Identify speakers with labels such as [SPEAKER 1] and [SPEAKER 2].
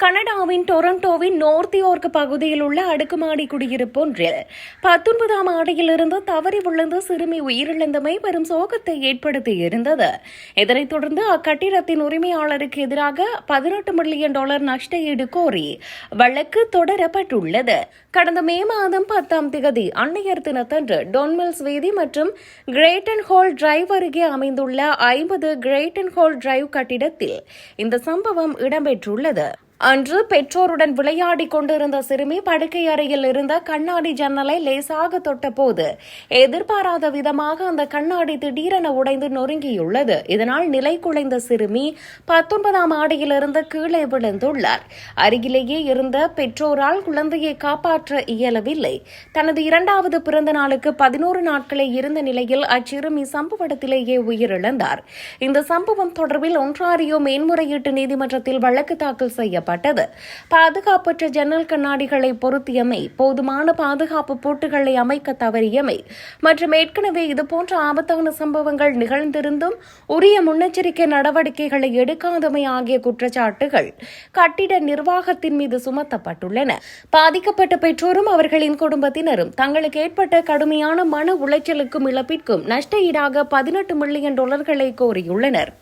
[SPEAKER 1] கனடாவின் டொரண்டோவின் North York பகுதியில் உள்ள அடுக்குமாடி குடியிருப்பு ஒன்றில் 19ஆம் ஆண்டிலிருந்து தவறி விழுந்து சிறுமி உயிரிழந்தமை பெரும் சோகத்தை ஏற்படுத்தியிருந்தது. இதனைத் தொடர்ந்து அக்கட்டிடத்தின் உரிமையாளருக்கு எதிராக $18 மில்லியன் நஷ்ட ஈடு கோரி வழக்கு தொடரப்பட்டுள்ளது. கடந்த மே மாதம் 10ஆம் தேதி அன்னையர் தினத்தன்று டொன்மில்ஸ் வீதி மற்றும் கிரேட்டன் ஹால் டிரைவ் அருகே அமைந்துள்ள 50 கிரேட்டன் ஹால் டிரைவ் கட்டிடத்தில் இந்த சம்பவம் இடம்பெற்றுள்ளது. அன்று பெற்றோருடன் விளையாடிக் கொண்டிருந்த சிறுமி படுக்கை அறையில் இருந்த கண்ணாடி ஜன்னலை லேசாக தொட்டபோது எதிர்பாராத விதமாக அந்த கண்ணாடி திடீரென உடைந்து நொறுங்கியுள்ளது. இதனால் நிலை குலைந்த சிறுமி 19ஆம் மாடியிலிருந்து கீழே விழுந்துள்ளார். அருகிலேயே இருந்த பெற்றோரால் குழந்தையை காப்பாற்ற இயலவில்லை. தனது 2வது பிறந்த நாளுக்கு 11 நாட்களே இருந்த நிலையில் அச்சிறுமி சம்பவ இடத்திலேயே உயிரிழந்தார். இந்த சம்பவம் தொடர்பில் ஒன்றாரியோ மேன்முறையீட்டு நீதிமன்றத்தில் வழக்கு தாக்கல் செய்யப்பட்டது. பாதுகாப்பற்ற ஜன்னல் கண்ணாடிகளை பொருத்தியமை, போதுமான பாதுகாப்பு பூட்டுகளை அமைக்க தவறியமை மற்றும் ஏற்கனவே இதுபோன்ற ஆபத்தான சம்பவங்கள் நிகழ்ந்திருந்தும் உரிய முன்னெச்சரிக்கை நடவடிக்கைகளை எடுக்காதமை ஆகிய குற்றச்சாட்டுகள் கட்டிட நிர்வாகத்தின் மீது சுமத்தப்பட்டுள்ளன. பாதிக்கப்பட்ட பெற்றோரும் அவர்களின் குடும்பத்தினரும் தங்களுக்கு ஏற்பட்ட கடுமையான மன உளைச்சலுக்கும் இழப்பிற்கும் நஷ்ட ஈடாக $18 மில்லியன் கோரியுள்ளனர்.